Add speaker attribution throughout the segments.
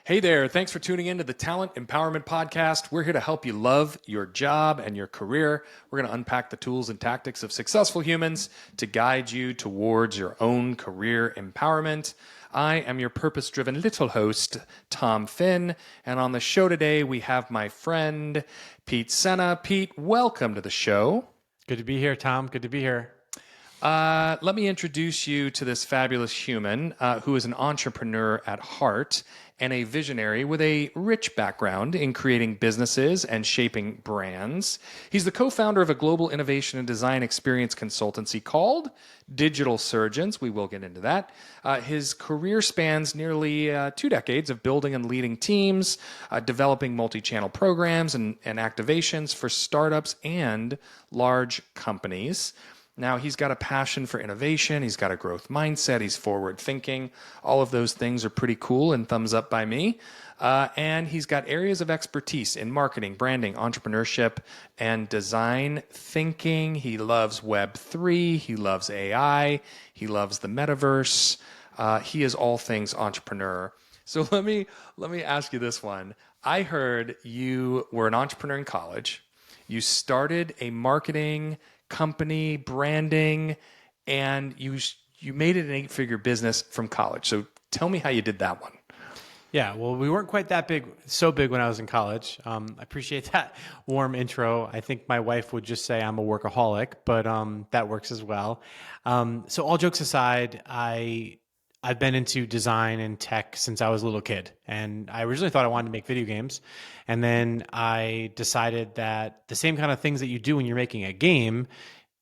Speaker 1: Hey there, thanks for tuning in to the Talent Empowerment Podcast. We're here to help you love your job and your career. We're going to unpack the tools and tactics of successful humans to guide you towards your own career empowerment. I am your purpose-driven little host, Tom Finn, and on the show today we have my friend, Pete Sena. Pete, welcome to the show.
Speaker 2: Good to be here, Tom. Good to be here.
Speaker 1: Let me introduce you to this fabulous human who is an entrepreneur at heart and a visionary with a rich background in creating businesses and shaping brands. He's the co-founder of a global innovation and design experience consultancy called Digital Surgeons. We will get into that. His career spans nearly 2 decades of building and leading teams, developing multi-channel programs and activations for startups and large companies. Now, he's got a passion for innovation. He's got a growth mindset. He's forward thinking. All of those things are pretty cool and thumbs up by me. And he's got areas of expertise in marketing, branding, entrepreneurship, and design thinking. He loves Web3. He loves AI. He loves the metaverse. He is all things entrepreneur. So let me ask you this one. I heard you were an entrepreneur in college. You started a marketing company, branding, and you made it an 8-figure business from college. So tell me how you did that one.
Speaker 2: Yeah, well, we weren't quite that big, so big when I was in college. I appreciate that warm intro. I think my wife would just say I'm a workaholic, but that works as well. So all jokes aside, I've been into design and tech since I was a little kid. And I originally thought I wanted to make video games. And then I decided that the same kind of things that you do when you're making a game,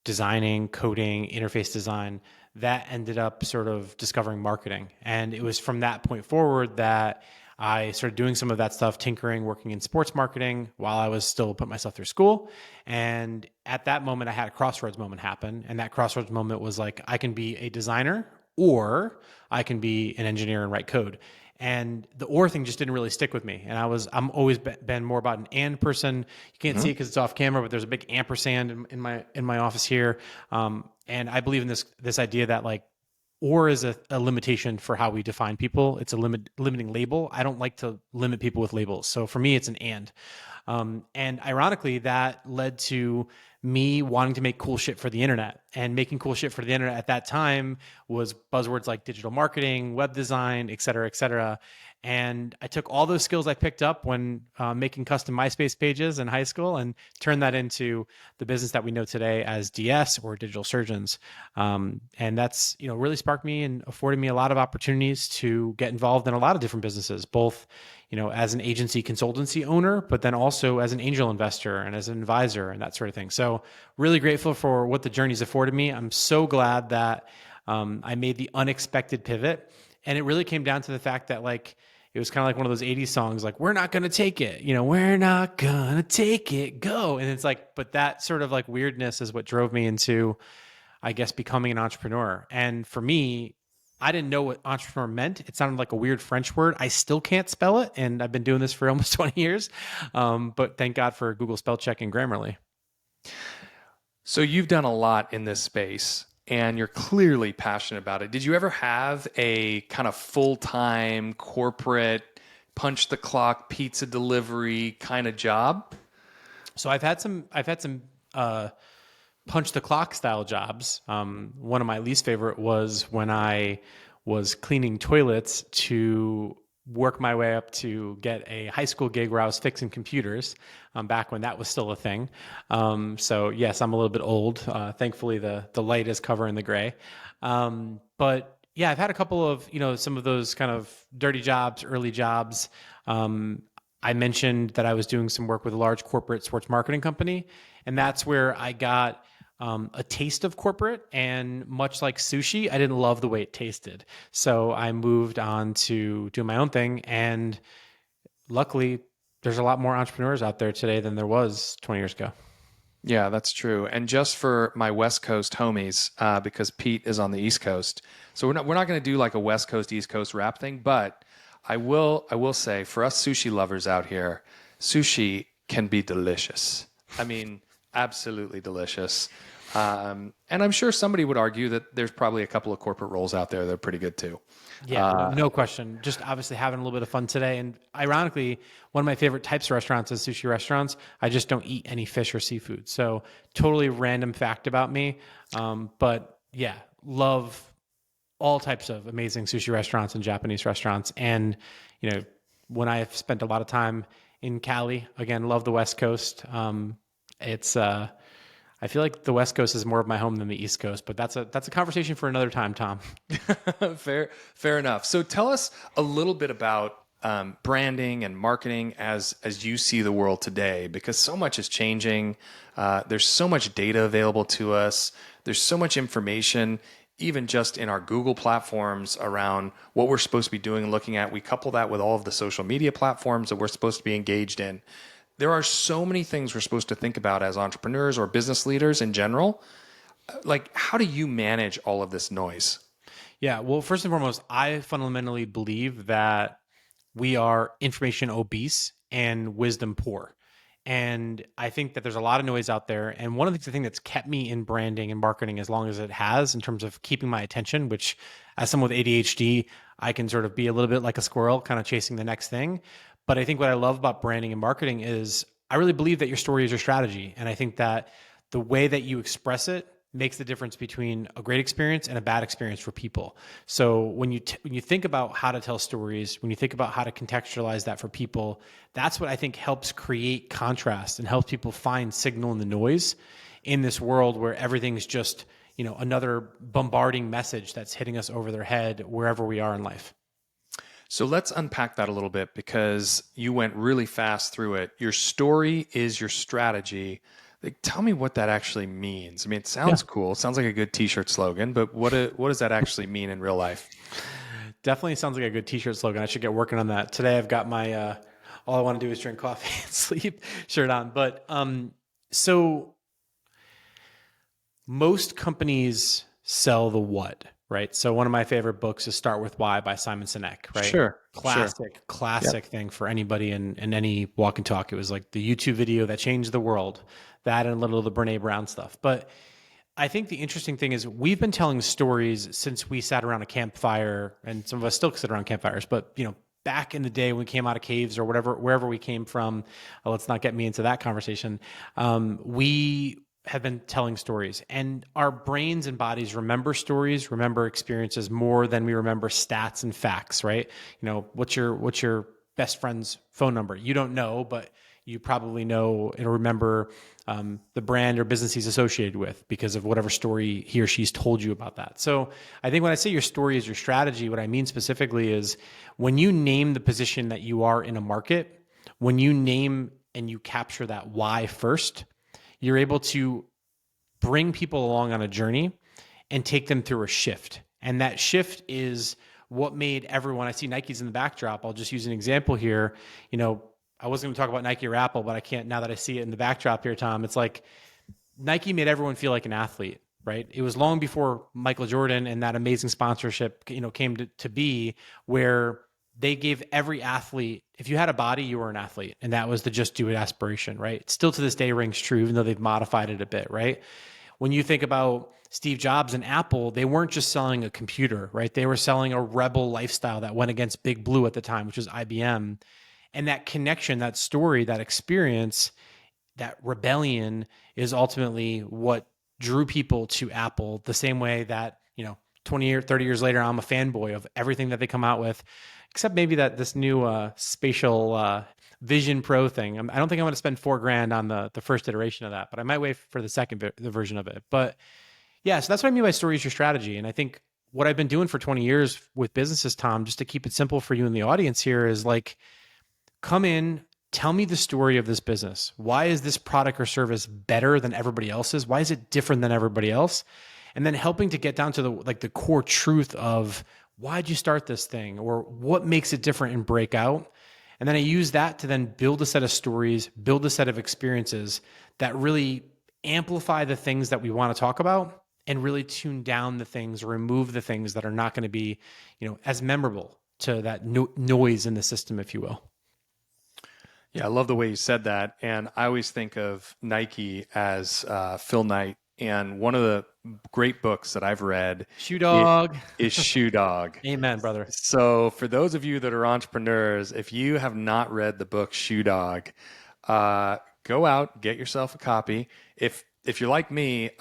Speaker 2: designing, coding, interface design, that ended up sort of discovering marketing. And it was from that point forward that I started doing some of that stuff, tinkering, working in sports marketing while I was still putting myself through school. And at that moment, I had a crossroads moment happen. And that crossroads moment was like, I can be a designer or I can be an engineer and write code. And the or thing just didn't really stick with me. And I'm always been more about an and person. You can't see it because it's off camera, but there's a big ampersand in my office here. And I believe in this idea that like or is a limitation for how we define people. It's a limiting label. I don't like to limit people with labels. So for me, it's an and. And ironically, that led to me wanting to make cool shit for the internet. And making cool shit for the internet at that time was buzzwords like digital marketing, web design, et cetera, et cetera. And I took all those skills I picked up when making custom MySpace pages in high school and turned that into the business that we know today as DS or Digital Surgeons. And that's really sparked me and afforded me a lot of opportunities to get involved in a lot of different businesses, both as an agency consultancy owner, but then also as an angel investor and as an advisor and that sort of thing. So really grateful for what the journey's afforded me. I'm so glad that I made the unexpected pivot. And it really came down to the fact that it was kind of like one of those 80s songs, like, we're not going to take it, we're not going to take it, go. And it's like, but that sort of like weirdness is what drove me into, I guess, becoming an entrepreneur. And for me, I didn't know what entrepreneur meant. It sounded like a weird French word. I still can't spell it. And I've been doing this for almost 20 years. But thank God for Google spell check and Grammarly.
Speaker 1: So you've done a lot in this space and you're clearly passionate about it. Did you ever have a kind of full-time corporate punch the clock pizza delivery kind of job?
Speaker 2: So I've had some punch the clock style jobs. One of my least favorite was when I was cleaning toilets to work my way up to get a high school gig where I was fixing computers back when that was still a thing. So yes, I'm a little bit old. Thankfully, the light is covering the gray. But yeah, I've had a couple of, some of those kind of dirty jobs, early jobs. I mentioned that I was doing some work with a large corporate sports marketing company, and that's where I got a taste of corporate. And much like sushi, I didn't love the way it tasted. So I moved on to do my own thing. And luckily, there's a lot more entrepreneurs out there today than there was 20 years ago.
Speaker 1: Yeah, that's true. And just for my West Coast homies, because Pete is on the East Coast, so we're not going to do like a West Coast East Coast rap thing. But I will say, for us sushi lovers out here, sushi can be delicious. I mean, absolutely delicious. And I'm sure somebody would argue that there's probably a couple of corporate roles out there that are pretty good too.
Speaker 2: Yeah, no question. Just obviously having a little bit of fun today. And ironically, one of my favorite types of restaurants is sushi restaurants. I just don't eat any fish or seafood. So totally random fact about me. But yeah, love all types of amazing sushi restaurants and Japanese restaurants. And, you know, when I have spent a lot of time in Cali, again, love the West Coast. I feel like the West Coast is more of my home than the East Coast, but that's a conversation for another time, Tom.
Speaker 1: Fair enough. So tell us a little bit about branding and marketing as you see the world today, because so much is changing. There's so much data available to us. There's so much information, even just in our Google platforms around what we're supposed to be doing and looking at. We couple that with all of the social media platforms that we're supposed to be engaged in. There are so many things we're supposed to think about as entrepreneurs or business leaders in general. Like, how do you manage all of this noise?
Speaker 2: Yeah, well, first and foremost, I fundamentally believe that we are information obese and wisdom poor. And I think that there's a lot of noise out there. And one of the things that's kept me in branding and marketing as long as it has, in terms of keeping my attention, which as someone with ADHD, I can sort of be a little bit like a squirrel, kind of chasing the next thing. But I think what I love about branding and marketing is I really believe that your story is your strategy. And I think that the way that you express it makes the difference between a great experience and a bad experience for people. So when you think about how to tell stories, when you think about how to contextualize that for people, that's what I think helps create contrast and helps people find signal in the noise in this world where everything's just, another bombarding message that's hitting us over their head wherever we are in life.
Speaker 1: So let's unpack that a little bit, because you went really fast through it. Your story is your strategy. Like, tell me what that actually means. I mean, it sounds cool. It sounds like a good t-shirt slogan, but what does that actually mean in real life?
Speaker 2: Definitely sounds like a good t-shirt slogan. I should get working on that. Today I've got my all I want to do is drink coffee and sleep shirt on. But so most companies sell the what, right? So one of my favorite books is Start With Why by Simon Sinek, right?
Speaker 1: Sure.
Speaker 2: Classic thing for anybody in any walk and talk. It was like the YouTube video that changed the world, that and a little of the Brene Brown stuff. But I think the interesting thing is we've been telling stories since we sat around a campfire, and some of us still sit around campfires, but back in the day when we came out of caves or wherever we came from, let's not get me into that conversation. We have been telling stories, and our brains and bodies remember stories, remember experiences more than we remember stats and facts, right? What's your best friend's phone number? You don't know, but you probably know and remember the brand or business he's associated with because of whatever story he or she's told you about that. So I think when I say your story is your strategy, what I mean specifically is when you name the position that you are in a market, when you name and you capture that why first, you're able to bring people along on a journey and take them through a shift. And that shift is what made everyone, I see Nike's in the backdrop. I'll just use an example here. I wasn't going to talk about Nike or Apple, but I can't now that I see it in the backdrop here, Tom. It's like Nike made everyone feel like an athlete, right? It was long before Michael Jordan and that amazing sponsorship, came to be, where they gave every athlete, if you had a body, you were an athlete. And that was the just do it aspiration, right? Still to this day rings true, even though they've modified it a bit, right? When you think about Steve Jobs and Apple, they weren't just selling a computer, right? They were selling a rebel lifestyle that went against Big Blue at the time, which was IBM. And that connection, that story, that experience, that rebellion is ultimately what drew people to Apple, the same way that, 20 or 30 years later, I'm a fanboy of everything that they come out with, except maybe that this new spatial Vision Pro thing. I don't think I'm going to spend $4,000 on the first iteration of that, but I might wait for the second the version of it. But yeah, so that's what I mean by story is your strategy. And I think what I've been doing for 20 years with businesses, Tom, just to keep it simple for you and the audience here, is like, come in, tell me the story of this business. Why is this product or service better than everybody else's? Why is it different than everybody else? And then helping to get down to the core truth of why'd you start this thing, or what makes it different and break out. And then I use that to then build a set of stories, build a set of experiences that really amplify the things that we want to talk about and really tune down the things or remove the things that are not going to be, as memorable to that noise in the system, if you will.
Speaker 1: Yeah, I love the way you said that. And I always think of Nike as Phil Knight And one of the great books that I've read
Speaker 2: Shoe
Speaker 1: i-
Speaker 2: dog.
Speaker 1: is Shoe Dog.
Speaker 2: Amen, brother.
Speaker 1: So, for those of you that are entrepreneurs, if you have not read the book Shoe Dog, go out, get yourself a copy. If you're like me,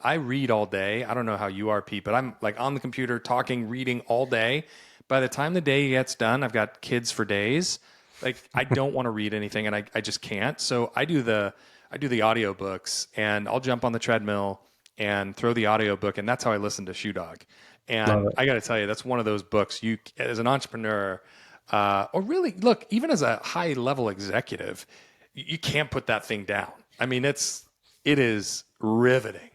Speaker 1: I read all day. I don't know how you are, Pete, but I'm like on the computer talking, reading all day. By the time the day gets done, I've got kids for days. Like I don't want to read anything, and I just can't. So I do the audiobooks, and I'll jump on the treadmill and throw the audiobook, and that's how I listen to Shoe Dog.
Speaker 2: Love
Speaker 1: And
Speaker 2: it.
Speaker 1: I got to tell you, that's one of those books you, as an entrepreneur, or really, look, even as a high level executive, you can't put that thing down. I mean, it is riveting.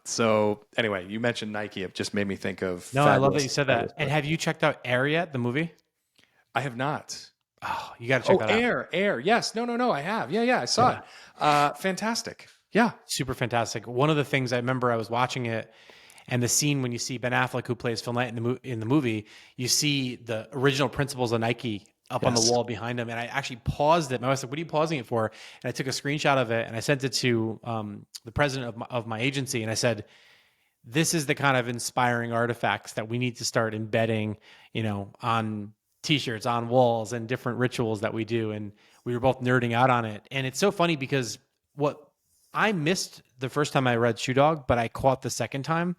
Speaker 1: So anyway, you mentioned Nike. It just made me think of
Speaker 2: No, I love that you
Speaker 1: fabulous,
Speaker 2: said
Speaker 1: fabulous
Speaker 2: that. And
Speaker 1: book.
Speaker 2: have you checked out Air yet, the movie?
Speaker 1: I have not.
Speaker 2: Oh, you got to check
Speaker 1: Oh,
Speaker 2: that out.
Speaker 1: Air. Yes. No. I have. Yeah. I saw
Speaker 2: Yeah.
Speaker 1: it. Fantastic. Yeah.
Speaker 2: Super fantastic. One of the things I remember I was watching it, and the scene when you see Ben Affleck, who plays Phil Knight in the movie, you see the original principles of Nike up on the
Speaker 1: Yes.
Speaker 2: wall behind him. And I actually paused it. My wife said, "What are you pausing it for?" And I took a screenshot of it and I sent it to the president of my agency. And I said, "This is the kind of inspiring artifacts that we need to start embedding, on T-shirts, on walls, and different rituals that we do." And we were both nerding out on it. And it's so funny because what I missed the first time I read Shoe Dog, but I caught the second time,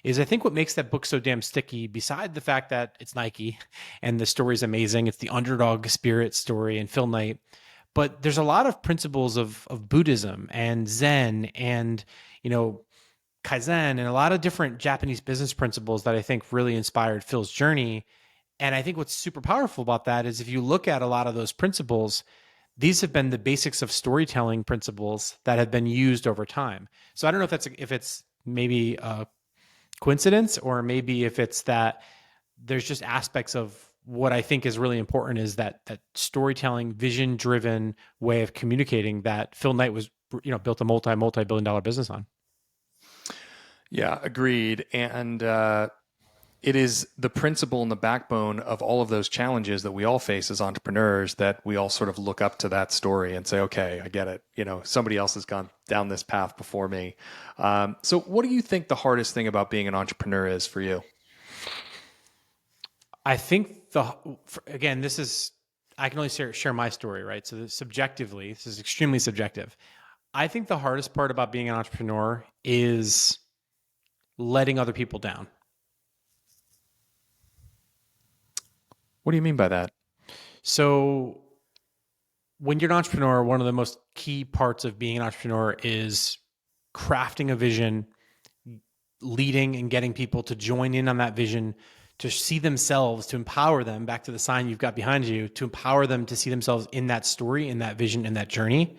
Speaker 2: is I think what makes that book so damn sticky, beside the fact that it's Nike and the story's amazing, it's the underdog spirit story and Phil Knight, but there's a lot of principles of Buddhism and Zen and, Kaizen and a lot of different Japanese business principles that I think really inspired Phil's journey. And I think what's super powerful about that is if you look at a lot of those principles, these have been the basics of storytelling principles that have been used over time. So I don't know if it's maybe a coincidence or maybe if it's that there's just aspects of what I think is really important is that storytelling, vision driven way of communicating that Phil Knight was built a multi-billion dollar business on.
Speaker 1: Yeah. Agreed. And it is the principle and the backbone of all of those challenges that we all face as entrepreneurs that we all sort of look up to that story and say, okay, I get it. Somebody else has gone down this path before me. So what do you think the hardest thing about being an entrepreneur is for you?
Speaker 2: I think again, this is, I can only share my story, right? So subjectively, this is extremely subjective. I think the hardest part about being an entrepreneur is letting other people down.
Speaker 1: What do you mean by that?
Speaker 2: So when you're an entrepreneur, one of the most key parts of being an entrepreneur is crafting a vision, leading and getting people to join in on that vision, to see themselves, to empower them, back to the sign you've got behind you, to empower them to see themselves in that story, in that vision, in that journey.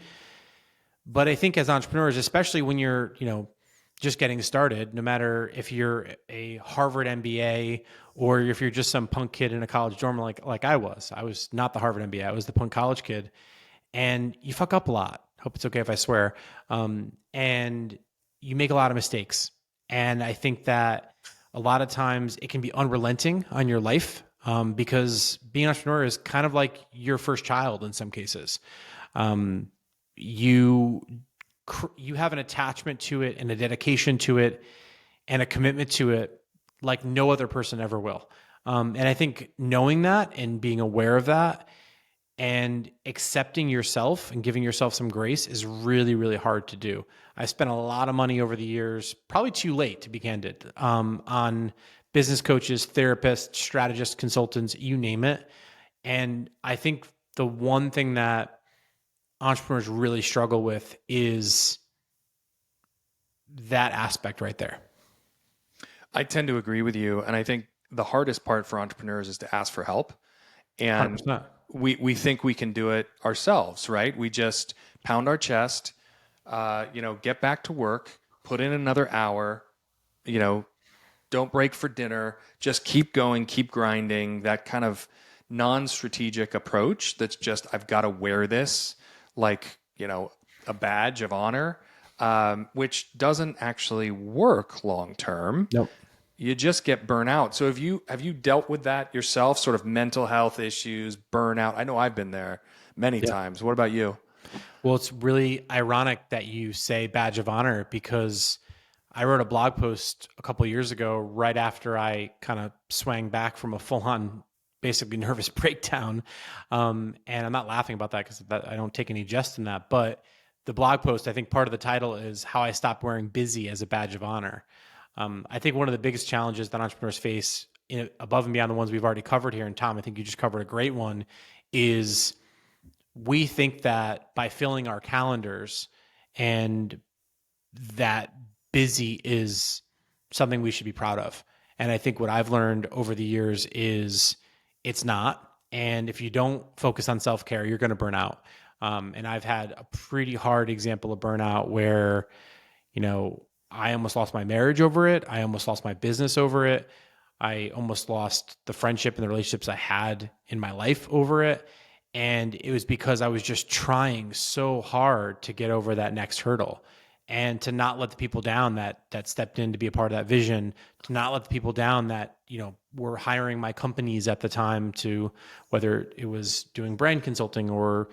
Speaker 2: But I think as entrepreneurs, especially when you're, just getting started, no matter if you're a Harvard MBA or if you're just some punk kid in a college dorm like I was not the Harvard MBA. I was the punk college kid, and you fuck up a lot. Hope it's okay if I swear. And you make a lot of mistakes. And I think that a lot of times it can be unrelenting on your life because being an entrepreneur is kind of like your first child in some cases. You have an attachment to it and a dedication to it and a commitment to it like no other person ever will. And I think knowing that and being aware of that and accepting yourself and giving yourself some grace is really, really hard to do. I spent a lot of money over the years, probably too late to be candid, on business coaches, therapists, strategists, consultants, you name it. And I think the one thing that entrepreneurs really struggle with is that aspect right there.
Speaker 1: I tend to agree with you. And I think the hardest part for entrepreneurs is to ask for help. And
Speaker 2: 100%.
Speaker 1: we think we can do it ourselves, right? We just pound our chest, get back to work, put in another hour, don't break for dinner, just keep going, keep grinding, that kind of non-strategic approach that's just, I've got to wear this like, a badge of honor, which doesn't actually work long term.
Speaker 2: Nope.
Speaker 1: You just get burnout. So have you dealt with that yourself, sort of mental health issues, burnout? I know I've been there many times. What about you?
Speaker 2: Well, it's really ironic that you say badge of honor because I wrote a blog post a couple of years ago, right after I kind of swang back from a full on, basically nervous breakdown. And I'm not laughing about that because I don't take any jest in that. But the blog post, I think part of the title is how I stopped wearing busy as a badge of honor. I think one of the biggest challenges that entrepreneurs face, above and beyond the ones we've already covered here, and Tom, I think you just covered a great one, is we think that by filling our calendars and that busy is something we should be proud of. And I think what I've learned over the years is it's not. And if you don't focus on self-care, you're going to burn out. And I've had a pretty hard example of burnout where, I almost lost my marriage over it. I almost lost my business over it. I almost lost the friendship and the relationships I had in my life over it. And it was because I was just trying so hard to get over that next hurdle and to not let the people down that stepped in to be a part of that vision, to not let the people down that, were hiring my companies at the time to, whether it was doing brand consulting or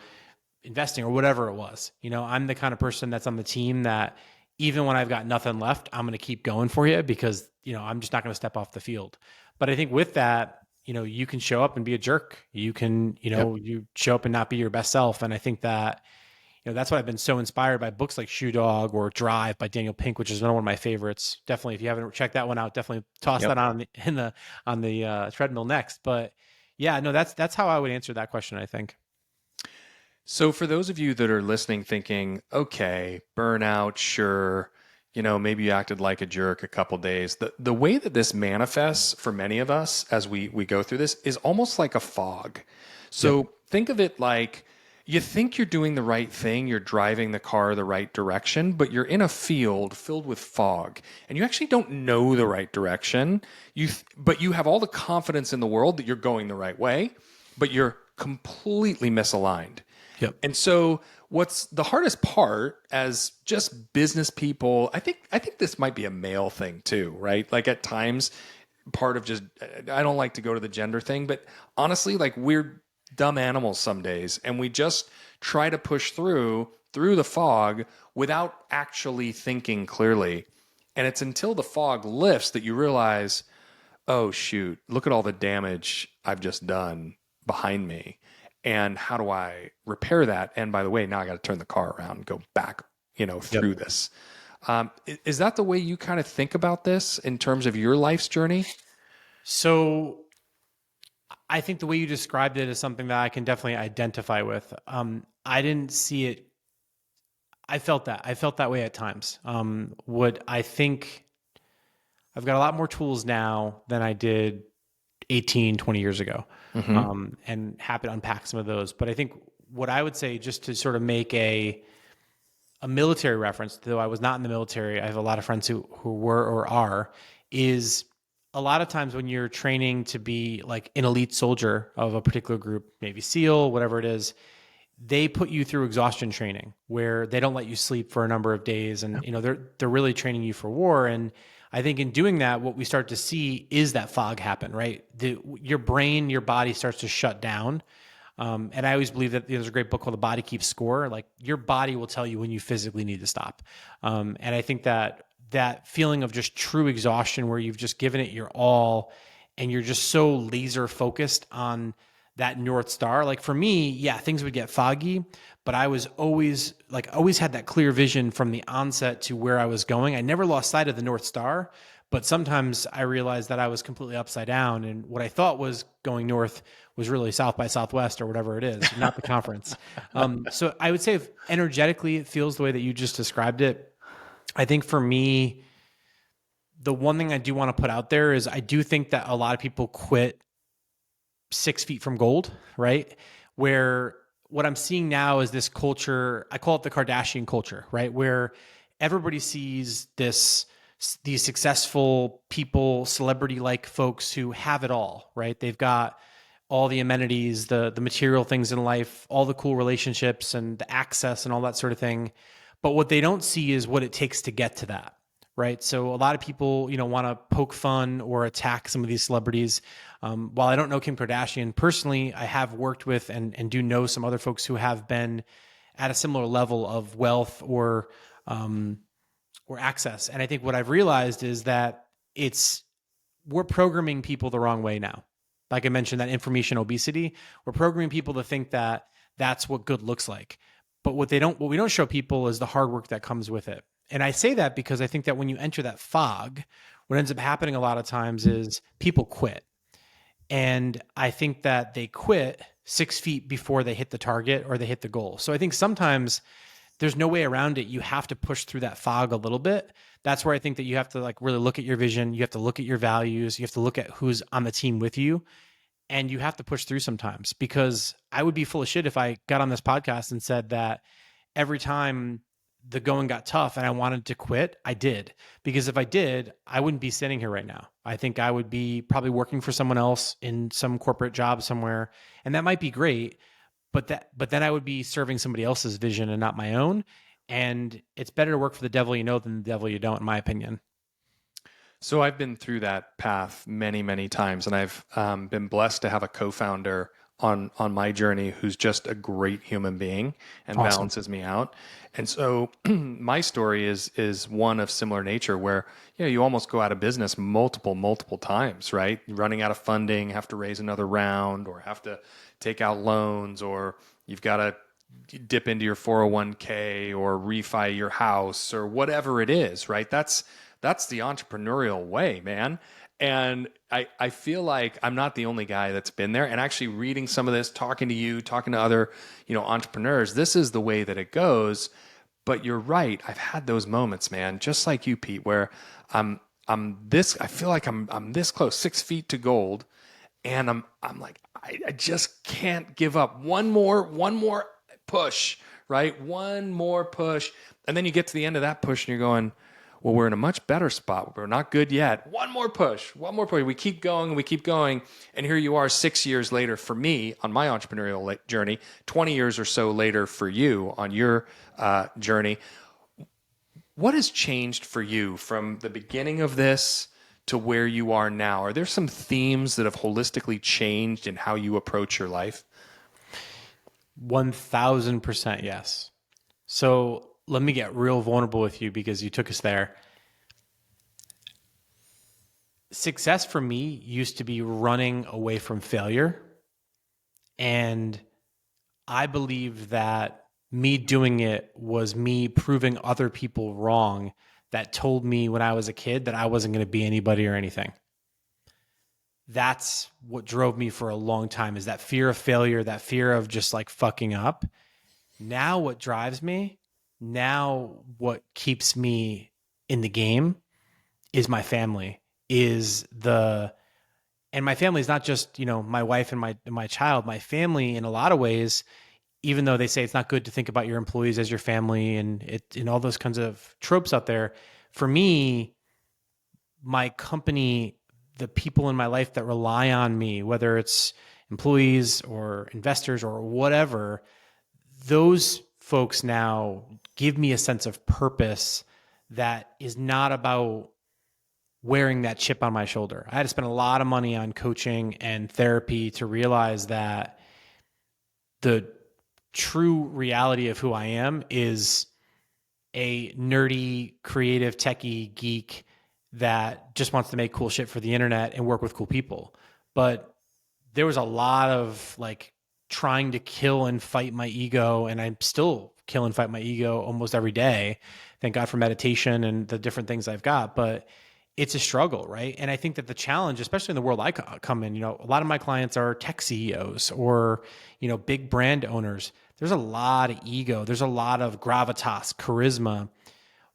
Speaker 2: investing or whatever it was. I'm the kind of person that's on the team that even when I've got nothing left, I'm going to keep going for you because, I'm just not going to step off the field. But I think with that, you can show up and be a jerk. You can, you show up and not be your best self. And I think that, that's why I've been so inspired by books like Shoe Dog or Drive by Daniel Pink, which is another one of my favorites. Definitely, if you haven't checked that one out, definitely toss that on the treadmill next. But yeah, no, that's how I would answer that question, I think.
Speaker 1: So for those of you that are listening thinking, okay, burnout, sure, maybe you acted like a jerk a couple days. The way that this manifests for many of us as we go through this is almost like a fog. So think of it like you think you're doing the right thing, you're driving the car the right direction, but you're in a field filled with fog and you actually don't know the right direction. But you have all the confidence in the world that you're going the right way, but you're completely misaligned.
Speaker 2: Yep.
Speaker 1: And so what's the hardest part as just business people, I think this might be a male thing too, right? Like at times part of just, I don't like to go to the gender thing, but honestly, like we're dumb animals some days and we just try to push through the fog without actually thinking clearly. And it's until the fog lifts that you realize, oh shoot, look at all the damage I've just done behind me. And how do I repair that? And by the way, now I got to turn the car around and go back, through this. Is that the way you kind of think about this in terms of your life's journey?
Speaker 2: So I think the way you described it is something that I can definitely identify with. I didn't see it. I felt that way at times. What I think I've got a lot more tools now than I did 18, 20 years ago. And happy to unpack some of those. But I think what I would say, just to sort of make a military reference, though I was not in the military, I have a lot of friends who were or are, is a lot of times when you're training to be like an elite soldier of a particular group, Navy SEAL, whatever it is, they put you through exhaustion training where they don't let you sleep for a number of days. And, they're really training you for war. And I think in doing that, what we start to see is that fog happen, right? Your brain, your body starts to shut down. And I always believe that there's a great book called The Body Keeps Score. Like your body will tell you when you physically need to stop. And I think that feeling of just true exhaustion where you've just given it your all and you're just so laser focused on that North Star. Like for me, yeah, things would get foggy, but I was always had that clear vision from the onset to where I was going. I never lost sight of the North Star, but sometimes I realized that I was completely upside down and what I thought was going north was really south by southwest or whatever it is, not the conference. So I would say if energetically it feels the way that you just described it. I think for me, the one thing I do want to put out there is I do think that a lot of people quit 6 feet from gold, right? Where what I'm seeing now is this culture, I call it the Kardashian culture, right? Where everybody sees these successful people, celebrity-like folks who have it all, right? They've got all the amenities, the material things in life, all the cool relationships and the access and all that sort of thing. But what they don't see is what it takes to get to that, right? So a lot of people, want to poke fun or attack some of these celebrities. While I don't know Kim Kardashian personally, I have worked with and do know some other folks who have been at a similar level of wealth or access. And I think what I've realized is that we're programming people the wrong way now. Like I mentioned, that information obesity, we're programming people to think that that's what good looks like. But what we don't show people is the hard work that comes with it. And I say that because I think that when you enter that fog, what ends up happening a lot of times is people quit. And I think that they quit 6 feet before they hit the target or they hit the goal. So I think sometimes there's no way around it. You have to push through that fog a little bit. That's where I think that you have to like really look at your vision. You have to look at your values. You have to look at who's on the team with you. And you have to push through sometimes, because I would be full of shit if I got on this podcast and said that every time the going got tough and I wanted to quit, I did. Because if I did, I wouldn't be sitting here right now. I think I would be probably working for someone else in some corporate job somewhere. And that might be great, but then I would be serving somebody else's vision and not my own. And it's better to work for the devil you know than the devil you don't, in my opinion.
Speaker 1: So I've been through that path many, many times, and I've been blessed to have a co-founder on my journey who's just a great human being and
Speaker 2: Awesome.
Speaker 1: balances me out. And so my story is one of similar nature, where you almost go out of business multiple times, right? Running out of funding, have to raise another round, or have to take out loans, or you've got to dip into your 401k or refi your house or whatever it is, right? That's the entrepreneurial way, man. And I feel like I'm not the only guy that's been there. And actually reading some of this, talking to you, talking to other, entrepreneurs, this is the way that it goes. But you're right. I've had those moments, man, just like you, Pete, where I feel like I'm this close, 6 feet to gold. And I'm like, I just can't give up. One more push, right? One more push. And then you get to the end of that push and you're going, well, we're in a much better spot. We're not good yet. One more push. We keep going. And here you are 6 years later for me on my entrepreneurial journey, 20 years or so later for you on your journey. What has changed for you from the beginning of this to where you are now? Are there some themes that have holistically changed in how you approach your life?
Speaker 2: 1000% yes. So let me get real vulnerable with you because you took us there. Success for me used to be running away from failure. And I believe that me doing it was me proving other people wrong that told me when I was a kid that I wasn't going to be anybody or anything. That's what drove me for a long time, is that fear of failure, that fear of just like fucking up. Now what drives me, now what keeps me in the game is my family, and my family is not just, my wife and my child. My family, in a lot of ways, even though they say it's not good to think about your employees as your family and all those kinds of tropes out there, for me, my company, the people in my life that rely on me, whether it's employees or investors or whatever, those folks now give me a sense of purpose that is not about wearing that chip on my shoulder. I had to spend a lot of money on coaching and therapy to realize that the true reality of who I am is a nerdy, creative, techie geek that just wants to make cool shit for the internet and work with cool people. But there was a lot of like trying to kill and fight my ego, and I'm still kill and fight my ego almost every day. Thank God for meditation and the different things I've got, but it's a struggle, right? And I think that the challenge, especially in the world I come in, a lot of my clients are tech CEOs or, big brand owners. There's a lot of ego. There's a lot of gravitas, charisma.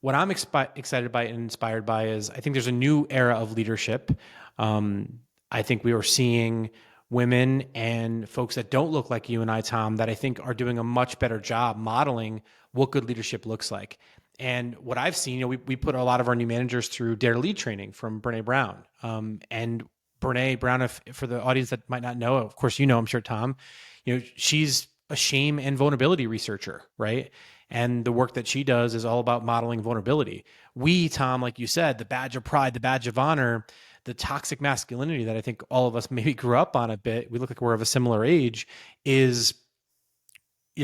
Speaker 2: What I'm excited by and inspired by is I think there's a new era of leadership. I think we are seeing women and folks that don't look like you and I, Tom, that I think are doing a much better job modeling what good leadership looks like. And what I've seen, we put a lot of our new managers through Dare to Lead training from Brene Brown. And Brene Brown, for the audience that might not know, of course, I'm sure, Tom, she's a shame and vulnerability researcher, right? And the work that she does is all about modeling vulnerability. We, Tom, like you said, the badge of pride, the badge of honor, the toxic masculinity that I think all of us maybe grew up on a bit, we look like we're of a similar age, is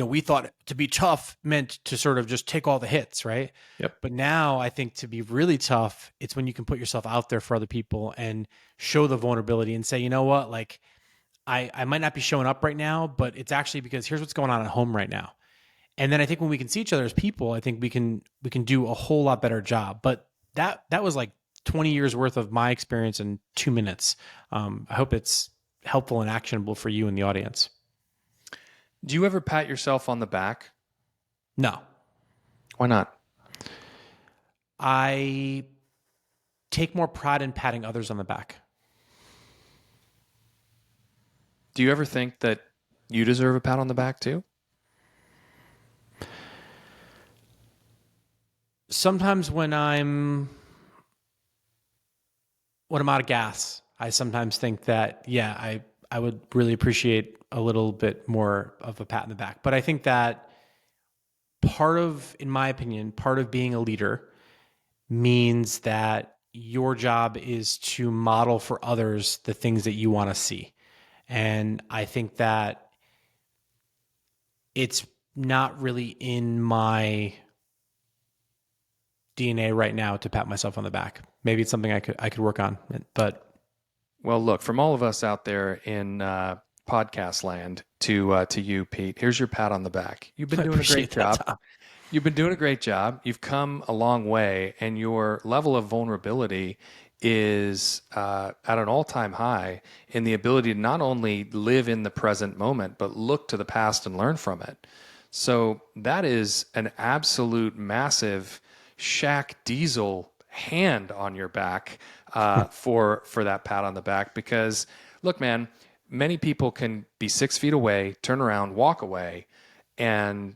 Speaker 2: we thought to be tough meant to sort of just take all the hits, right?
Speaker 1: Yep.
Speaker 2: But now I think to be really tough, it's when you can put yourself out there for other people and show the vulnerability and say, you know what, like I might not be showing up right now, but it's actually because here's what's going on at home right now. And then I think when we can see each other as people, I think we can do a whole lot better job. But that was like 20 years worth of my experience in 2 minutes. I hope it's helpful and actionable for you in the audience.
Speaker 1: Do you ever pat yourself on the back?
Speaker 2: No,
Speaker 1: Why not?
Speaker 2: I take more pride in patting others on the back.
Speaker 1: Do you ever think that you deserve a pat on the back too?
Speaker 2: Sometimes when I'm out of gas, I sometimes think that, yeah, I would really appreciate a little bit more of a pat in the back. But I think that in my opinion, part of being a leader means that your job is to model for others the things that you want to see. And I think that it's not really in my DNA right now to pat myself on the back. Maybe it's something I could work on, but
Speaker 1: Well, look, from all of us out there in podcast land to you, Pete, here's your pat on the back. You've been doing a great job. You've been doing a great job. You've come a long way, and your level of vulnerability is at an all-time high in the ability to not only live in the present moment, but look to the past and learn from it. So that is an absolute massive Shaq Diesel hand on your back for that pat on the back. Because look, man, many people can be 6 feet away, turn around, walk away, and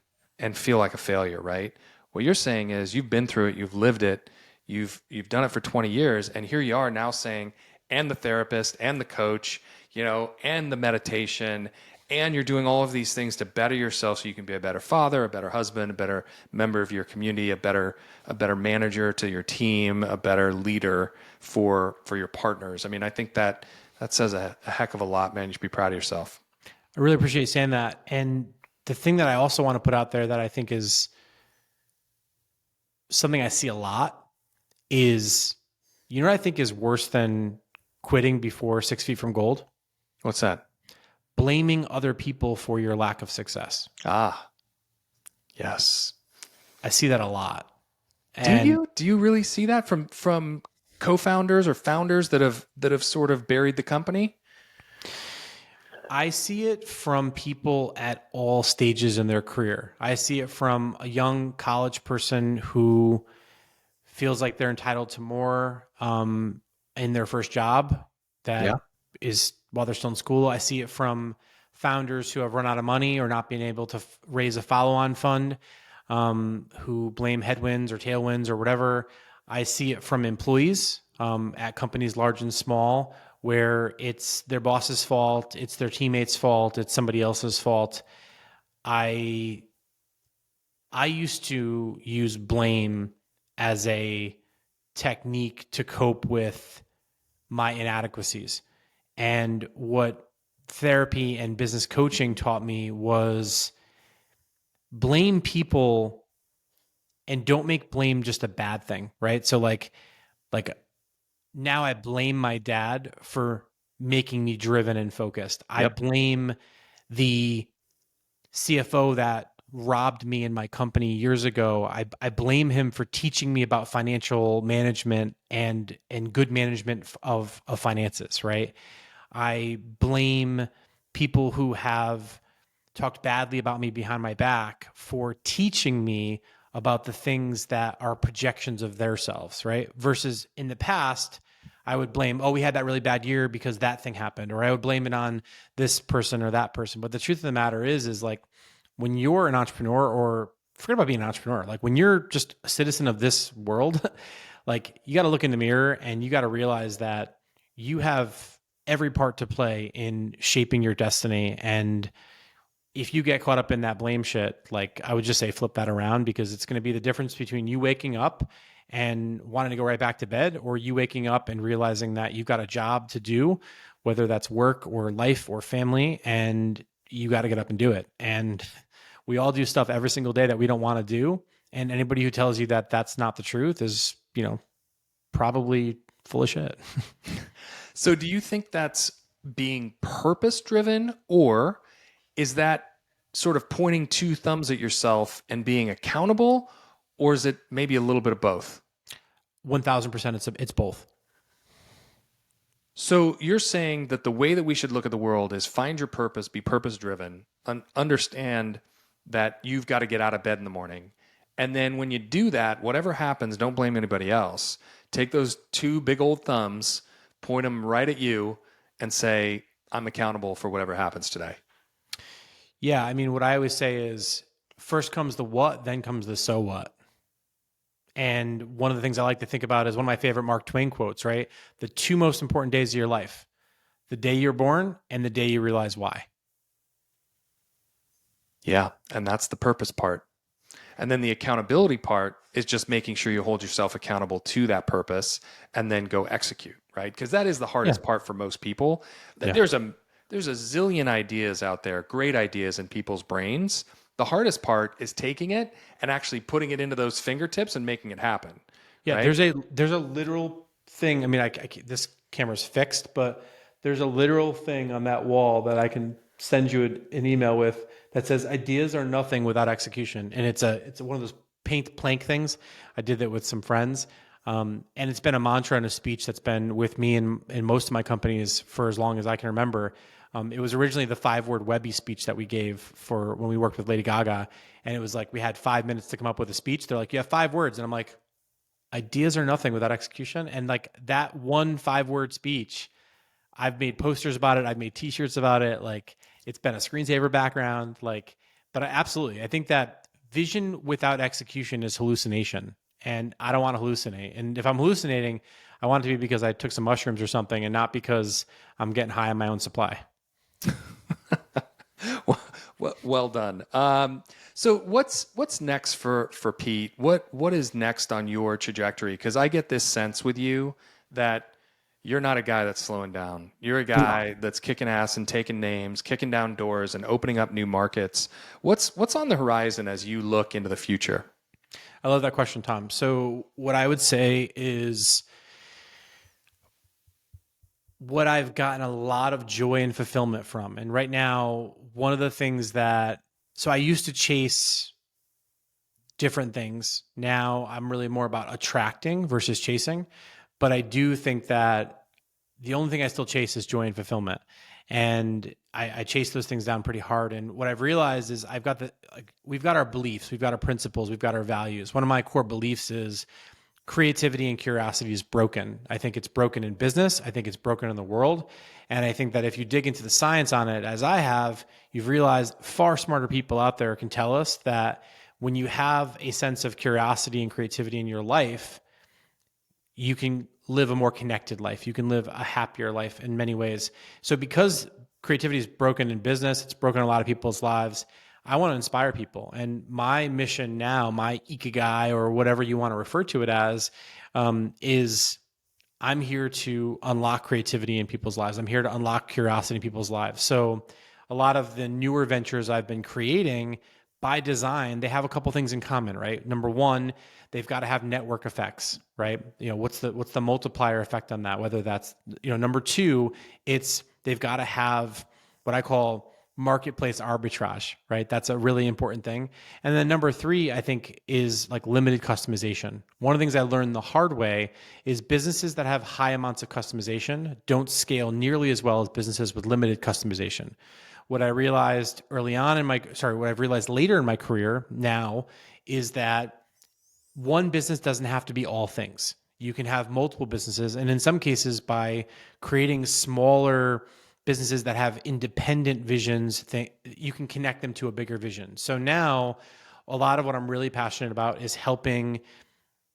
Speaker 1: feel like a failure, right? What you're saying is you've been through it, you've lived it, you've done it for 20 years, and here you are now saying, and the therapist, and the coach, and the meditation, and you're doing all of these things to better yourself so you can be a better father, a better husband, a better member of your community, a better manager to your team, a better leader for your partners. I mean, I think that says a heck of a lot, man. You should be proud of yourself.
Speaker 2: I really appreciate you saying that. And the thing that I also want to put out there that I think is something I see a lot is, what I think is worse than quitting before 6 feet from gold?
Speaker 1: What's that?
Speaker 2: Blaming other people for your lack of success.
Speaker 1: Ah, yes.
Speaker 2: I see that a lot.
Speaker 1: Do you really see that from co-founders or founders that have sort of buried the company?
Speaker 2: I see it from people at all stages in their career. I see it from a young college person who feels like they're entitled to more in their first job that is while they're still in school. I see it from founders who have run out of money or not being able to raise a follow-on fund, who blame headwinds or tailwinds or whatever. I see it from employees at companies large and small, where it's their boss's fault, it's their teammates' fault, it's somebody else's fault. I used to use blame as a technique to cope with my inadequacies. And what therapy and business coaching taught me was blame people and don't make blame just a bad thing, right? So like now I blame my dad for making me driven and focused. I blame the CFO that robbed me in my company years ago. I blame him for teaching me about financial management and good management of finances, right? I blame people who have talked badly about me behind my back for teaching me about the things that are projections of their selves, right? Versus in the past, I would blame, we had that really bad year because that thing happened, or I would blame it on this person or that person. But the truth of the matter is like when you're an entrepreneur, or forget about being an entrepreneur, like when you're just a citizen of this world, like you got to look in the mirror and you got to realize that you have every part to play in shaping your destiny. And if you get caught up in that blame shit, like I would just say flip that around, because it's going to be the difference between you waking up and wanting to go right back to bed, or you waking up and realizing that you've got a job to do, whether that's work or life or family, and you got to get up and do it. And We all do stuff every single day that we don't want to do. And anybody who tells you that that's not the truth is, probably full of shit.
Speaker 1: So do you think that's being purpose driven, or is that sort of pointing two thumbs at yourself and being accountable, or is it maybe a little bit of both?
Speaker 2: 1000% it's both.
Speaker 1: So you're saying that the way that we should look at the world is find your purpose, be purpose driven, understand that you've got to get out of bed in the morning. And then when you do that, whatever happens, don't blame anybody else. Take those two big old thumbs, point them right at you, and say, I'm accountable for whatever happens today.
Speaker 2: Yeah. I mean, what I always say is first comes the what, then comes the so what. And one of the things I like to think about is one of my favorite Mark Twain quotes, right? The two most important days of your life, the day you're born and the day you realize why.
Speaker 1: Yeah. And that's the purpose part. And then the accountability part is just making sure you hold yourself accountable to that purpose and then go execute, right? Because that is the hardest part for most people.
Speaker 2: Yeah.
Speaker 1: There's a zillion ideas out there, great ideas in people's brains. The hardest part is taking it and actually putting it into those fingertips and making it happen.
Speaker 2: Yeah,
Speaker 1: right?
Speaker 2: there's a literal thing. I mean, this camera's fixed, but there's a literal thing on that wall that I can send you an email with that says ideas are nothing without execution. And it's one of those paint plank things. I did that with some friends. And it's been a mantra and a speech that's been with me and most of my companies for as long as I can remember. It was originally the 5-word Webby speech that we gave for when we worked with Lady Gaga. And it was like, we had 5 minutes to come up with a speech. They're like, you have 5 words. And I'm like, ideas are nothing without execution. And like that one 5-word speech, I've made posters about it. I've made t-shirts about it. Like it's been a screensaver background. But I think that vision without execution is hallucination. And I don't want to hallucinate. And if I'm hallucinating, I want it to be because I took some mushrooms or something and not because I'm getting high on my own supply.
Speaker 1: Well done. So what's next for Pete? What is next on your trajectory? Because I get this sense with you that you're not a guy that's slowing down. You're a guy that's kicking ass and taking names, kicking down doors and opening up new markets. What's on the horizon as you look into the future?
Speaker 2: I love that question, Tom. So what I would say is what I've gotten a lot of joy and fulfillment from. And right now, one of the things so I used to chase different things. Now I'm really more about attracting versus chasing. But I do think that the only thing I still chase is joy and fulfillment. And I chase those things down pretty hard. And what I've realized is we've got our beliefs, we've got our principles, we've got our values. One of my core beliefs is creativity and curiosity is broken. I think it's broken in business. I think it's broken in the world. And I think that if you dig into the science on it, as I have, you've realized far smarter people out there can tell us that when you have a sense of curiosity and creativity in your life, you can live a more connected life. You can live a happier life in many ways. So because creativity is broken in business, it's broken in a lot of people's lives, I want to inspire people. And my mission now, my ikigai or whatever you want to refer to it as, is I'm here to unlock creativity in people's lives. I'm here to unlock curiosity in people's lives. So a lot of the newer ventures I've been creating by design, they have a couple things in common, right? Number one, they've got to have network effects, right? What's the multiplier effect on that? Whether that's, number two, they've got to have what I call marketplace arbitrage, right? That's a really important thing. And then number three, I think, is like limited customization. One of the things I learned the hard way is businesses that have high amounts of customization don't scale nearly as well as businesses with limited customization. What I've realized later in my career now is that one business doesn't have to be all things. You can have multiple businesses. And in some cases, by creating smaller businesses that have independent visions, you can connect them to a bigger vision. So now a lot of what I'm really passionate about is helping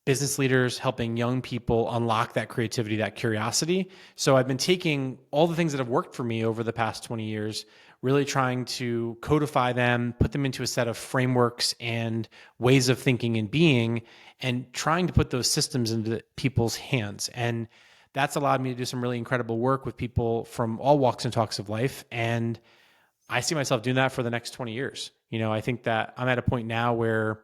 Speaker 2: business leaders, helping young people unlock that creativity, that curiosity. So I've been taking all the things that have worked for me over the past 20 years, really trying to codify them, put them into a set of frameworks and ways of thinking and being, and trying to put those systems into people's hands. And that's allowed me to do some really incredible work with people from all walks and talks of life. And I see myself doing that for the next 20 years. I think that I'm at a point now where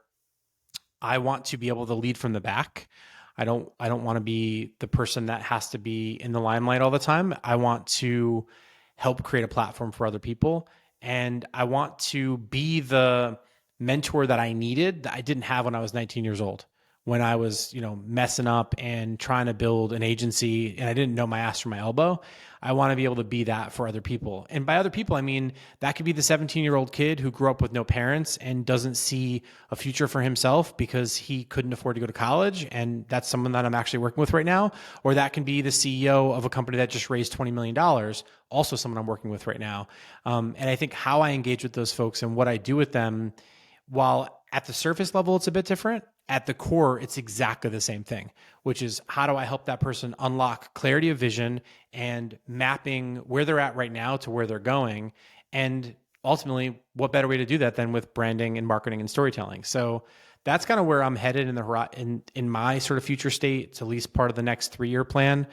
Speaker 2: I want to be able to lead from the back. I don't want to be the person that has to be in the limelight all the time. I want to help create a platform for other people. And I want to be the mentor that I needed that I didn't have when I was 19 years old. When I was, messing up and trying to build an agency and I didn't know my ass from my elbow. I want to be able to be that for other people. And by other people, I mean, that could be the 17-year-old kid who grew up with no parents and doesn't see a future for himself because he couldn't afford to go to college. And that's someone that I'm actually working with right now. Or that can be the CEO of a company that just raised $20 million, also someone I'm working with right now. And I think how I engage with those folks and what I do with them, while at the surface level, it's a bit different, at the core, it's exactly the same thing, which is how do I help that person unlock clarity of vision and mapping where they're at right now to where they're going. And ultimately, what better way to do that than with branding and marketing and storytelling? So that's kind of where I'm headed in my sort of future state. It's at least part of the next 3-year plan.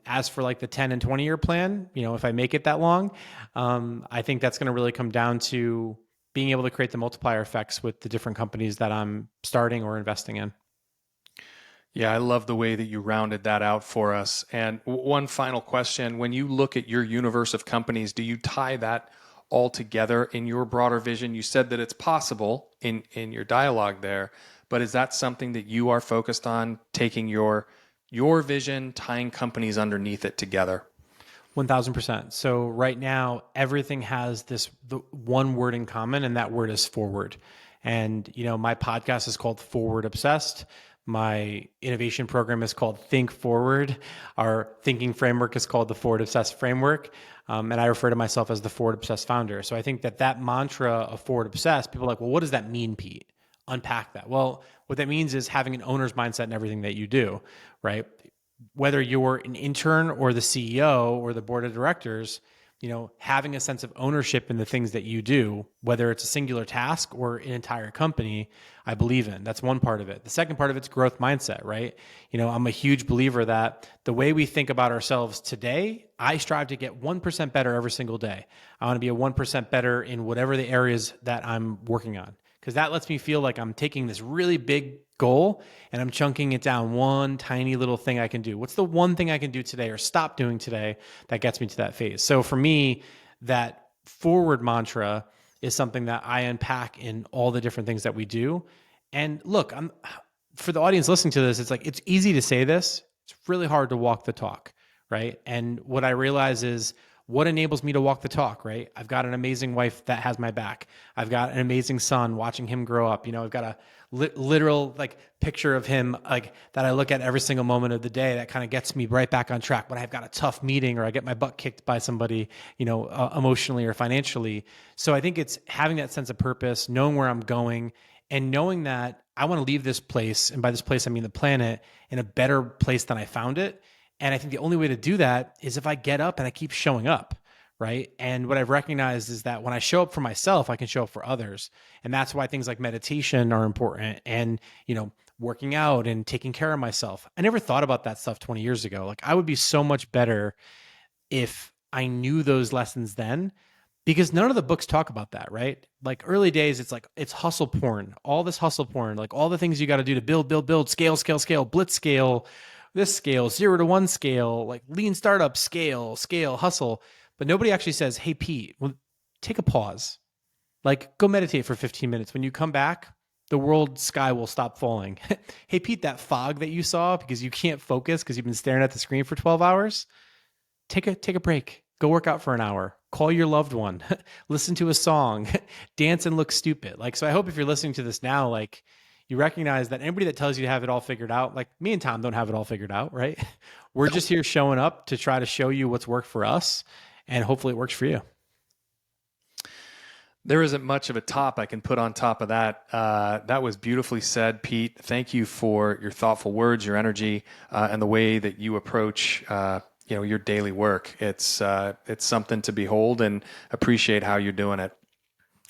Speaker 2: As for like the 10 and 20-year plan, if I make it that long, I think that's going to really come down to being able to create the multiplier effects with the different companies that I'm starting or investing in.
Speaker 1: Yeah, I love the way that you rounded that out for us. And one final question. When you look at your universe of companies, do you tie that all together in your broader vision? You said that it's possible in your dialogue there, but is that something that you are focused on, taking your vision, tying companies underneath it together?
Speaker 2: 1000%. So right now, everything has the one word in common, and that word is forward. And, my podcast is called Forward Obsessed. My innovation program is called Think Forward. Our thinking framework is called the Forward Obsessed Framework. And I refer to myself as the Forward Obsessed founder. So I think that mantra of Forward Obsessed, people are like, well, what does that mean, Pete? Unpack that. Well, what that means is having an owner's mindset in everything that you do, right? Whether you're an intern or the CEO or the board of directors, having a sense of ownership in the things that you do, whether it's a singular task or an entire company, I believe in. That's one part of it. The second part of it's growth mindset, right? I'm a huge believer that the way we think about ourselves today, I strive to get 1% better every single day. I want to be a 1% better in whatever the areas that I'm working on, because that lets me feel like I'm taking this really big goal and I'm chunking it down one tiny little thing I can do. What's the one thing I can do today or stop doing today that gets me to that phase? So for me, that forward mantra is something that I unpack in all the different things that we do. And look, for the audience listening to this, it's easy to say this. It's really hard to walk the talk, right? And what I realize is what enables me to walk the talk, right? I've got an amazing wife that has my back. I've got an amazing son, watching him grow up. I've got a literal picture of him that I look at every single moment of the day that kind of gets me right back on track when I've got a tough meeting or I get my butt kicked by somebody, emotionally or financially. So I think it's having that sense of purpose, knowing where I'm going, and knowing that I want to leave this place, and by this place I mean the planet, in a better place than I found it. And I think the only way to do that is if I get up and I keep showing up, right? And what I've recognized is that when I show up for myself, I can show up for others. And that's why things like meditation are important, and, working out and taking care of myself. I never thought about that stuff 20 years ago. I would be so much better if I knew those lessons then, because none of the books talk about that, right? Early days, it's hustle porn, all this hustle porn, all the things you got to do to build, scale, blitz scale, this scale, 0 to 1 scale, lean startup, scale, hustle. But nobody actually says, hey, Pete, well, take a pause. Go meditate for 15 minutes. When you come back, the world sky will stop falling. Hey, Pete, that fog that you saw because you can't focus because you've been staring at the screen for 12 hours, take a break. Go work out for an hour. Call your loved one. Listen to a song. Dance and look stupid. So I hope if you're listening to this now, you recognize that anybody that tells you to have it all figured out, me and Tom don't have it all figured out, right? We're just here showing up to try to show you what's worked for us, and hopefully it works for you.
Speaker 1: There isn't much of a top I can put on top of that. That was beautifully said, Pete. Thank you for your thoughtful words, your energy, and the way that you approach your daily work. It's something to behold, and appreciate how you're doing it.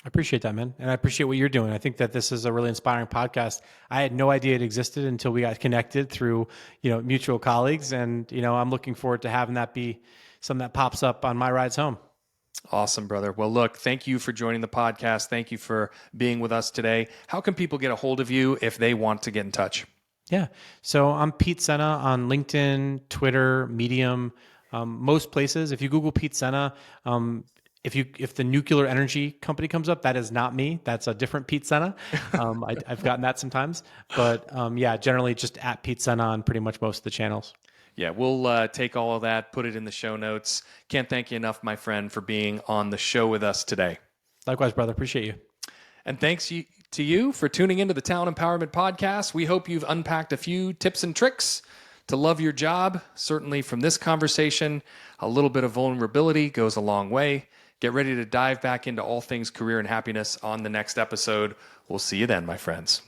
Speaker 2: I appreciate that, man. And I appreciate what you're doing. I think that this is a really inspiring podcast. I had no idea it existed until we got connected through, mutual colleagues. And, I'm looking forward to having that be something that pops up on my rides home.
Speaker 1: Awesome, brother. Well, look, thank you for joining the podcast. Thank you for being with us today. How can people get a hold of you if they want to get in touch?
Speaker 2: Yeah. So I'm Pete Sena on LinkedIn, Twitter, Medium, most places. If you Google Pete Sena, if the nuclear energy company comes up, that is not me. That's a different Pete Sena. I've gotten that sometimes, but yeah, generally just at Pete Sena on pretty much most of the channels.
Speaker 1: Yeah, we'll take all of that, put it in the show notes. Can't thank you enough, my friend, for being on the show with us today.
Speaker 2: Likewise, brother. Appreciate you.
Speaker 1: And thanks to you for tuning into the Talent Empowerment Podcast. We hope you've unpacked a few tips and tricks to love your job. Certainly from this conversation, a little bit of vulnerability goes a long way. Get ready to dive back into all things career and happiness on the next episode. We'll see you then, my friends.